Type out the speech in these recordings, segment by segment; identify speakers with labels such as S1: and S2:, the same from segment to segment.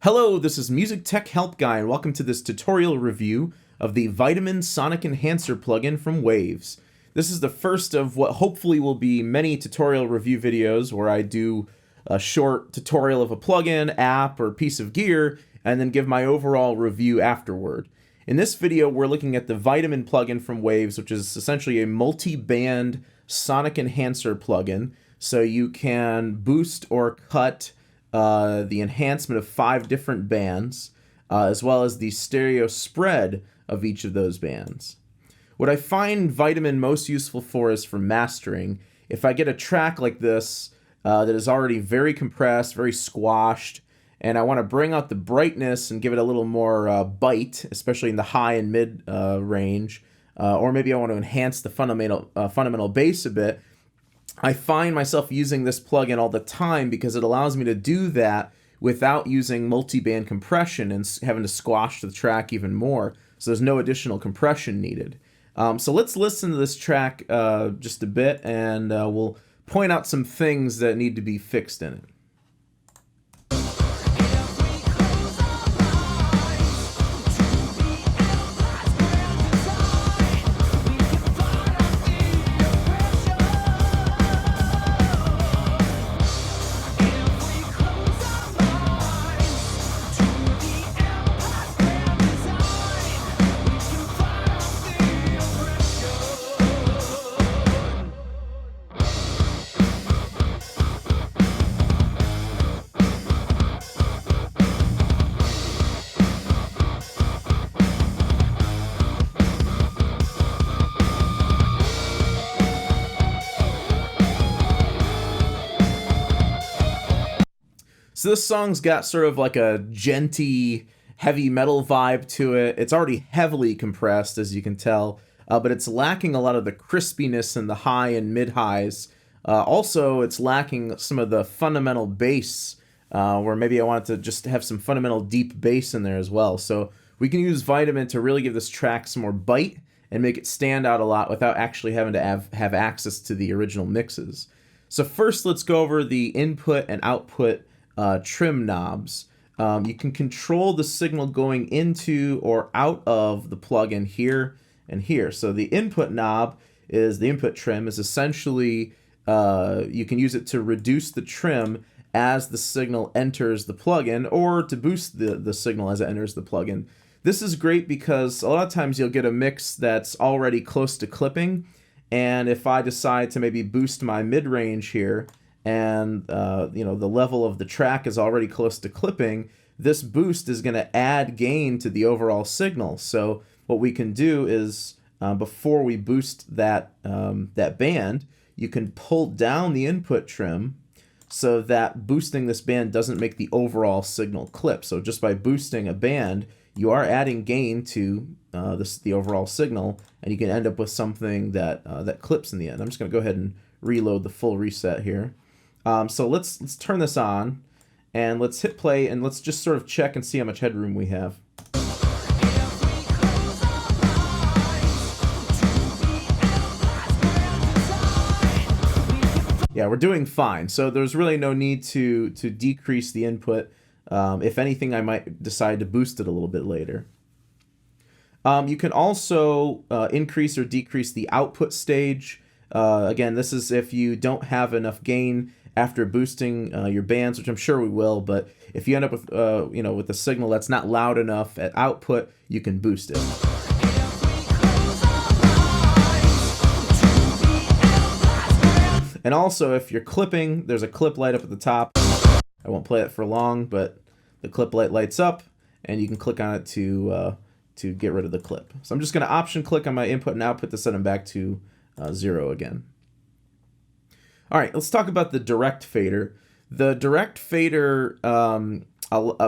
S1: Hello, this is MusicTechHelpGuy, and welcome to this tutorial review of the Vitamin Sonic Enhancer plugin from Waves. This is the first of what hopefully will be many tutorial review videos where I do a short tutorial of a plugin, app, or piece of gear, and then give my overall review afterward. In this video, we're looking at the Vitamin plugin from Waves, which is essentially a multi-band Sonic Enhancer plugin, so you can boost or cut the enhancement of 5 different bands, as well as the stereo spread of each of those bands. What I find Vitamin most useful for is for mastering. If I get a track like this that is already very compressed, very squashed, and I want to bring out the brightness and give it a little more bite, especially in the high and mid range, or maybe I want to enhance the fundamental bass a bit, I find myself using this plugin all the time because it allows me to do that without using multi-band compression and having to squash the track even more, so there's no additional compression needed. So let's listen to this track just a bit, and we'll point out some things that need to be fixed in it. So this song's got sort of like a djenty, heavy metal vibe to it. It's already heavily compressed, as you can tell, but it's lacking a lot of the crispiness in the high and mid-highs. Also, it's lacking some of the fundamental bass, where maybe I wanted to just have some fundamental deep bass in there as well. So we can use Vitamin to really give this track some more bite and make it stand out a lot without actually having to have access to the original mixes. So first, let's go over the input and output trim knobs. You can control the signal going into or out of the plugin here and here. So the input knob is the input trim is essentially you can use it to reduce the trim as the signal enters the plugin, or to boost the signal as it enters the plugin. This is great because a lot of times you'll get a mix that's already close to clipping, and if I decide to maybe boost my mid-range here, and the level of the track is already close to clipping, this boost is going to add gain to the overall signal. So what we can do is before we boost that band, you can pull down the input trim so that boosting this band doesn't make the overall signal clip. So just by boosting a band, you are adding gain to the overall signal, and you can end up with something that clips in the end. I'm just going to go ahead and reload the full reset here. So let's turn this on, and let's hit play, and let's just sort of check and see how much headroom we have. Yeah, we're doing fine. So there's really no need to decrease the input. If anything, I might decide to boost it a little bit later. You can also increase or decrease the output stage. Again, this is if you don't have enough gain after boosting your bands, which I'm sure we will, but if you end up with with a signal that's not loud enough at output, you can boost it. And also, if you're clipping, there's a clip light up at the top. I won't play it for long, but the clip light lights up, and you can click on it to get rid of the clip. So I'm just going to option click on my input and output to set them back to 0 again. All right, let's talk about the direct fader. The direct fader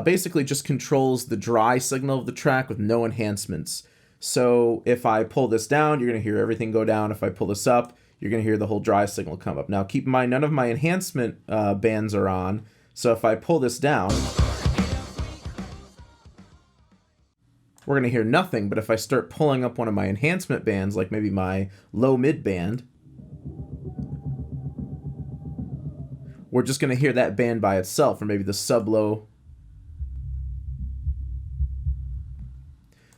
S1: basically just controls the dry signal of the track with no enhancements. So if I pull this down, you're going to hear everything go down. If I pull this up, you're going to hear the whole dry signal come up. Now keep in mind, none of my enhancement bands are on. So if I pull this down, we're going to hear nothing. But if I start pulling up one of my enhancement bands, like maybe my low-mid band, we're just going to hear that band by itself, or maybe the sub-low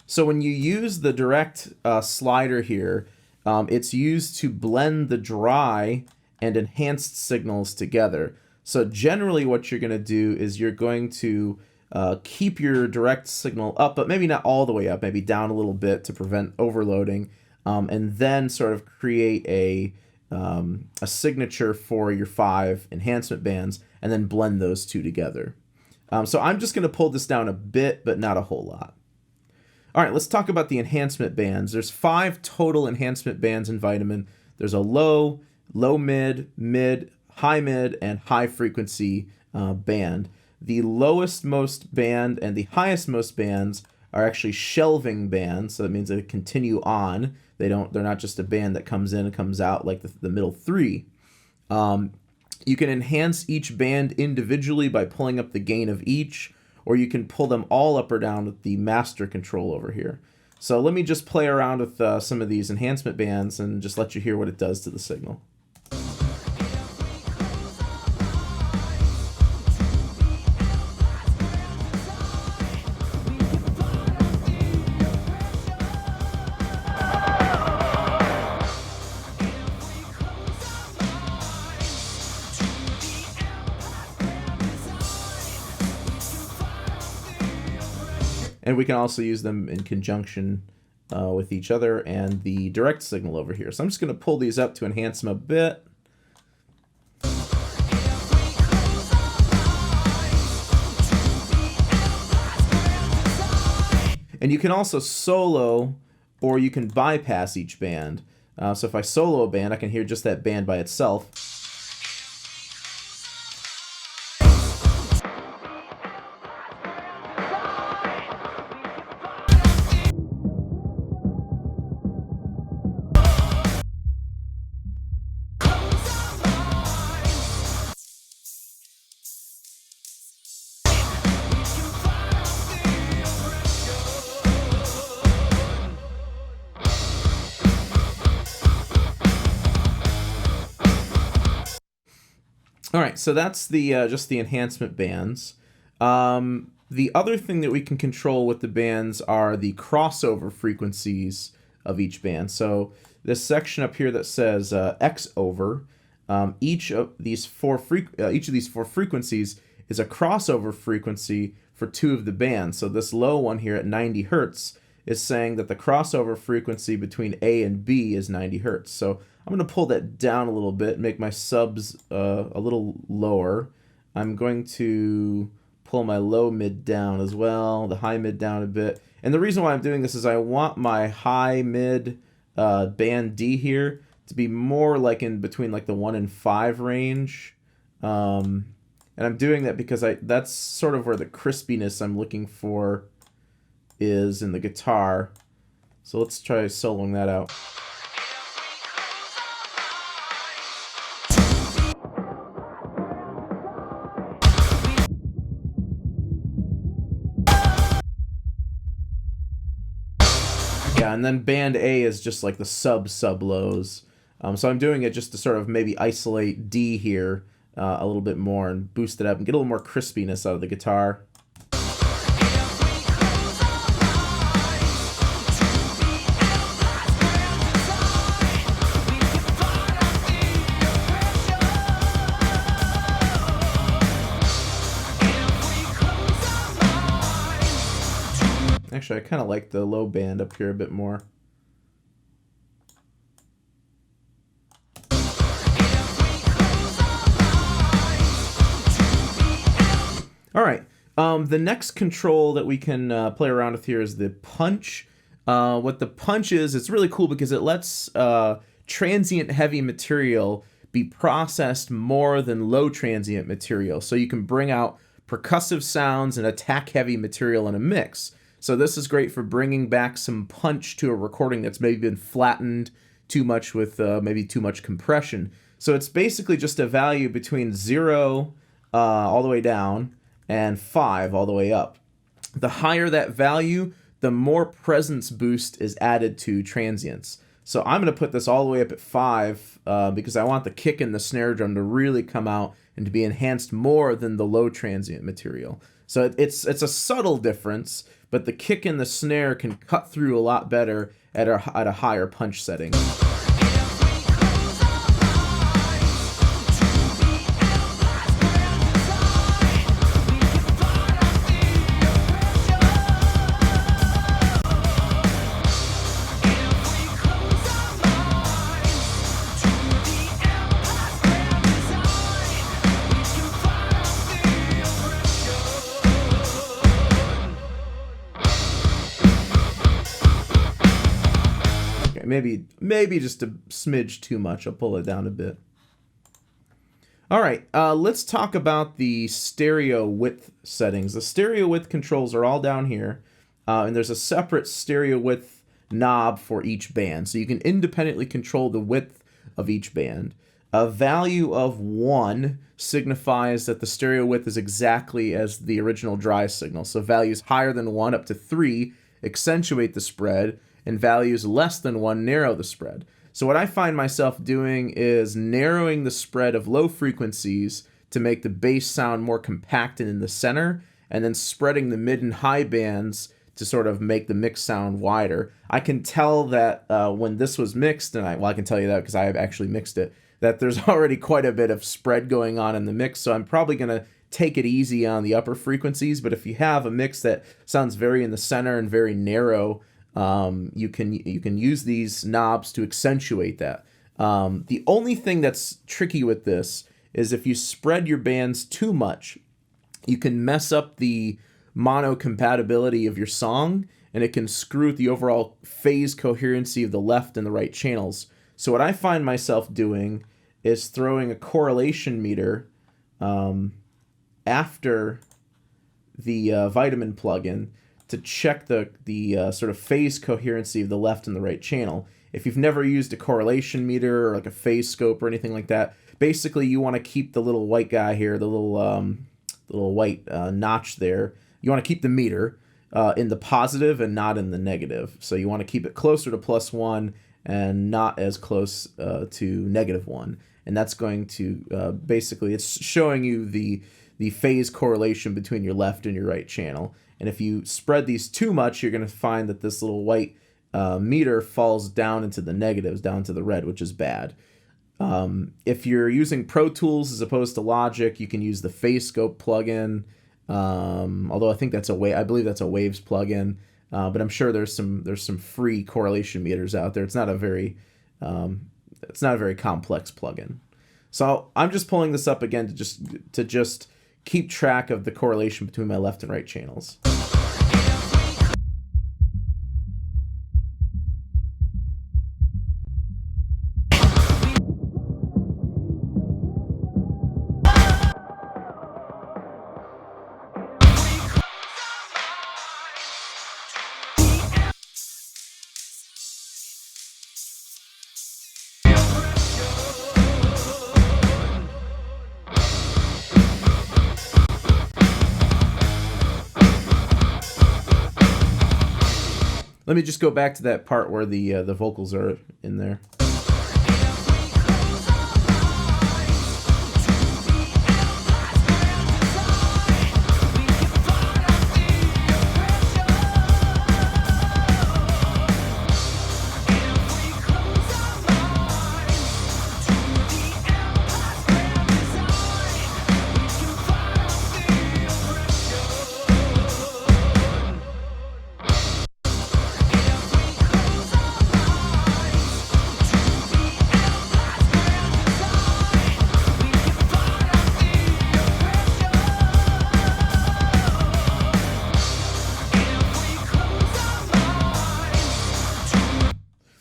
S1: So when you use the direct slider here, it's used to blend the dry and enhanced signals together. So generally what you're going to do is you're going to keep your direct signal up, but maybe not all the way up, maybe down a little bit to prevent overloading, and then sort of create a signature for your 5 enhancement bands, and then blend those two together. So I'm just going to pull this down a bit, but not a whole lot. All right, let's talk about the enhancement bands. There's 5 total enhancement bands in Vitamin. There's a low, low mid, mid, high mid, and high frequency band. The lowest most band and the highest most bands are actually shelving bands, so that means they continue on. They're not just a band that comes in and comes out like the middle 3. You can enhance each band individually by pulling up the gain of each, or you can pull them all up or down with the master control over here. So let me just play around with some of these enhancement bands and just let you hear what it does to the signal. And we can also use them in conjunction with each other and the direct signal over here. So I'm just going to pull these up to enhance them a bit. And you can also solo, or you can bypass each band. So if I solo a band, I can hear just that band by itself. All right, so that's the just the enhancement bands. The other thing that we can control with the bands are the crossover frequencies of each band. So this section up here that says X over, each of these four frequencies is a crossover frequency for 2 of the bands. So this low one here at 90 hertz is saying that the crossover frequency between A and B is 90 hertz. So I'm going to pull that down a little bit, make my subs a little lower. I'm going to pull my low mid down as well, the high mid down a bit. And the reason why I'm doing this is I want my high mid band D here to be more like in between like the 1 and 5 range. And I'm doing that because that's sort of where the crispiness I'm looking for is in the guitar. So let's try soloing that out. Yeah, and then band A is just like the sub lows. So I'm doing it just to sort of maybe isolate D here a little bit more and boost it up and get a little more crispiness out of the guitar. Actually, I kind of like the low band up here a bit more. All right. The next control that we can play around with here is the punch. What the punch is, it's really cool because it lets transient heavy material be processed more than low transient material. So you can bring out percussive sounds and attack heavy material in a mix. So this is great for bringing back some punch to a recording that's maybe been flattened too much with maybe too much compression. So it's basically just a value between 0 all the way down and 5 all the way up. The higher that value, the more presence boost is added to transients. So I'm going to put this all the way up at 5 because I want the kick and the snare drum to really come out and to be enhanced more than the low transient material. So it's a subtle difference, but the kick and the snare can cut through a lot better at a higher punch setting. Maybe just a smidge too much. I'll pull it down a bit. All right, let's talk about the stereo width settings. The stereo width controls are all down here, and there's a separate stereo width knob for each band. So you can independently control the width of each band. A value of 1 signifies that the stereo width is exactly as the original dry signal. So values higher than 1 up to 3 accentuate the spread, and values less than 1 narrow the spread. So what I find myself doing is narrowing the spread of low frequencies to make the bass sound more compacted in the center, and then spreading the mid and high bands to sort of make the mix sound wider. I can tell that when this was mixed, and I can tell you that because I have actually mixed it, that there's already quite a bit of spread going on in the mix, so I'm probably going to take it easy on the upper frequencies. But if you have a mix that sounds very in the center and very narrow, you can use these knobs to accentuate that. The only thing that's tricky with this is if you spread your bands too much, you can mess up the mono compatibility of your song, and it can screw with the overall phase coherency of the left and the right channels. So what I find myself doing is throwing a correlation meter after the vitamin plugin to check the sort of phase coherency of the left and the right channel. If you've never used a correlation meter or like a phase scope or anything like that, basically you want to keep the little white guy here, the little white notch there. You want to keep the meter in the positive and not in the negative. So you want to keep it closer to +1 and not as close to -1. And that's going to basically, it's showing you the phase correlation between your left and your right channel. And if you spread these too much, you're going to find that this little white meter falls down into the negatives, down to the red, which is bad. If you're using Pro Tools as opposed to Logic, you can use the Phase Scope plugin. Although I think I believe that's a Waves plugin. But I'm sure there's some free correlation meters out there. It's not a very complex plugin. So I'm just pulling this up again to just keep track of the correlation between my left and right channels. Let me just go back to that part where the vocals are in there.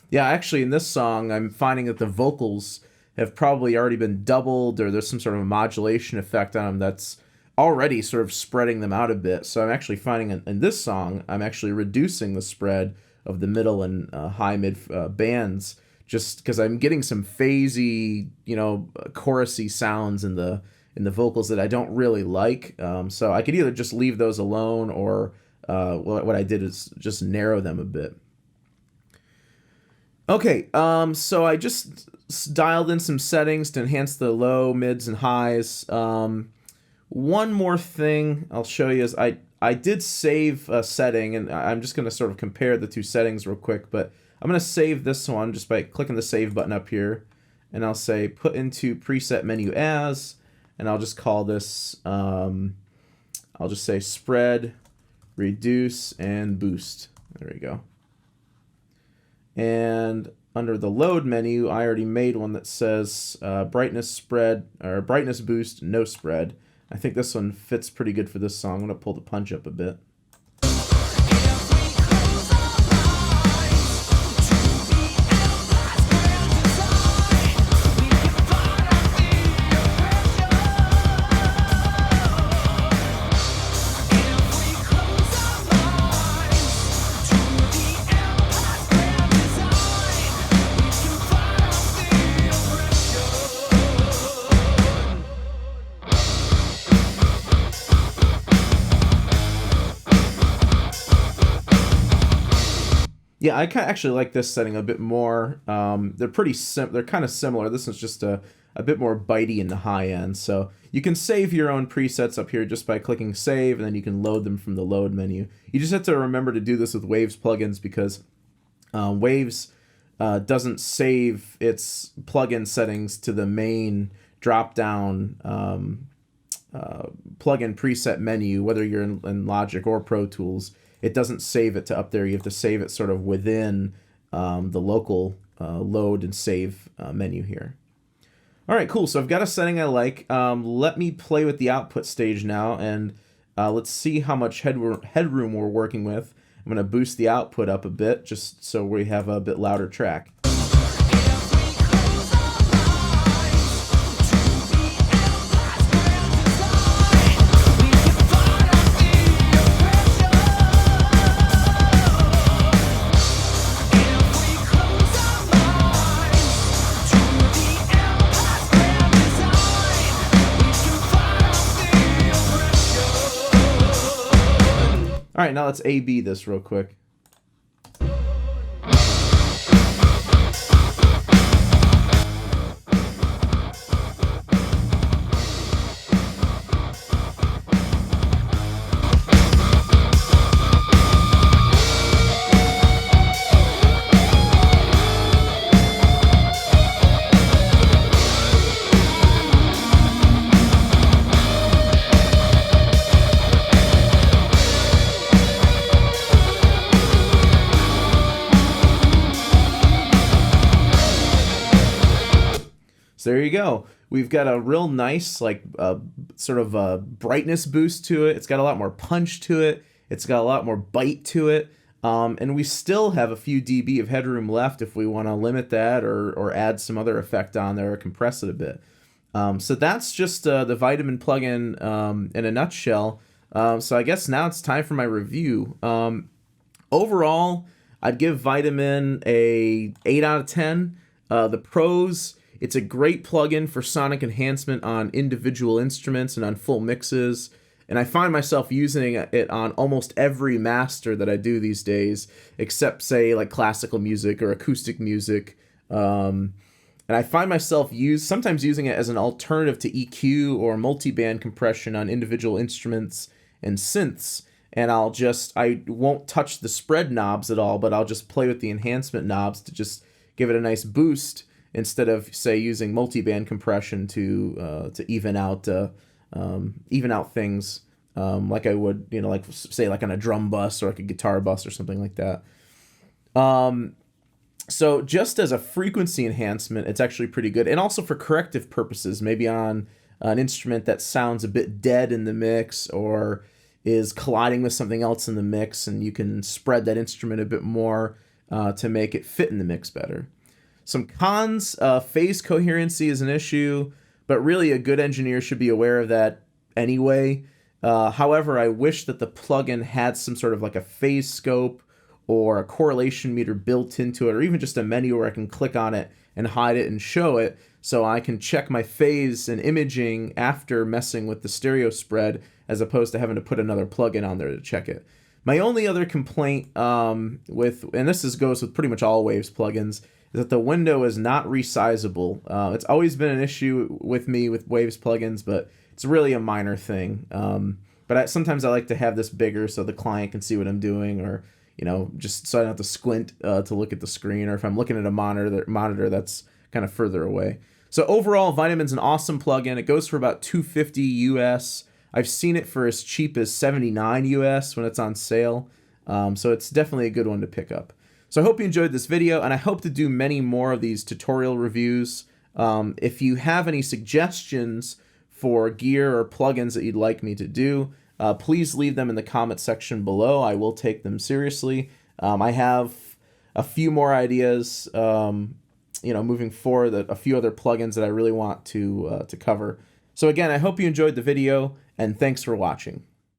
S1: Yeah, actually, in this song, I'm finding that the vocals have probably already been doubled, or there's some sort of modulation effect on them that's already sort of spreading them out a bit. So I'm actually finding in this song, I'm actually reducing the spread of the middle and high-mid bands, just because I'm getting some phasey, chorusy sounds in the vocals that I don't really like. So I could either just leave those alone, or what I did is just narrow them a bit. Okay, so I just dialed in some settings to enhance the low, mids, and highs. One more thing I'll show you is I did save a setting, and I'm just going to sort of compare the two settings real quick, but I'm going to save this one just by clicking the save button up here, and I'll say put into preset menu as, and I'll just call this, I'll just say spread, reduce, and boost. There we go. And under the load menu, I already made one that says brightness spread, or brightness boost, no spread. I think this one fits pretty good for this song. I'm going to pull the punch up a bit. Yeah, I actually like this setting a bit more. They're they're kind of similar. This is just a bit more bitey in the high end. So you can save your own presets up here just by clicking save, and then you can load them from the load menu. You just have to remember to do this with Waves plugins because Waves doesn't save its plugin settings to the main drop-down plugin preset menu, whether you're in Logic or Pro Tools. It doesn't save it to up there. You have to save it sort of within the local load and save menu here. All right, cool. So I've got a setting I like. Let me play with the output stage now, and let's see how much headroom we're working with. I'm going to boost the output up a bit just so we have a bit louder track. All right, now let's A/B this real quick. So there you go. We've got a real nice, like, sort of a brightness boost to it. It's got a lot more punch to it. It's got a lot more bite to it. And we still have a few dB of headroom left if we want to limit that or add some other effect on there or compress it a bit. So that's just the Vitamin plugin in a nutshell. So I guess now it's time for my review. Overall, I'd give Vitamin a 8 out of 10. The pros: it's a great plugin for sonic enhancement on individual instruments and on full mixes, and I find myself using it on almost every master that I do these days, except, say, like classical music or acoustic music. And I find myself sometimes using it as an alternative to EQ or multiband compression on individual instruments and synths. And I won't touch the spread knobs at all, but I'll just play with the enhancement knobs to just give it a nice boost, instead of, say, using multiband compression to even out things like I would, like, say, like on a drum bus or like a guitar bus or something like that. So just as a frequency enhancement, it's actually pretty good, and also for corrective purposes, maybe on an instrument that sounds a bit dead in the mix or is colliding with something else in the mix, and you can spread that instrument a bit more to make it fit in the mix better. Some cons: phase coherency is an issue, but really a good engineer should be aware of that anyway. However, I wish that the plugin had some sort of like a phase scope or a correlation meter built into it, or even just a menu where I can click on it and hide it and show it, so I can check my phase and imaging after messing with the stereo spread, as opposed to having to put another plugin on there to check it. My only other complaint and this goes with pretty much all Waves plugins, is that the window is not resizable. It's always been an issue with me with Waves plugins, but It's really a minor thing. But sometimes I like to have this bigger so the client can see what I'm doing, or just so I don't have to squint to look at the screen, or if I'm looking at a monitor that's kind of further away. So overall, Vitamin's an awesome plugin. It goes for about $250 US. I've seen it for as cheap as $79 US when it's on sale. So it's definitely a good one to pick up. So I hope you enjoyed this video, and I hope to do many more of these tutorial reviews. If you have any suggestions for gear or plugins that you'd like me to do, please leave them in the comment section below. I will take them seriously. I have a few more ideas, moving forward, a few other plugins that I really want to cover. So again, I hope you enjoyed the video, and thanks for watching.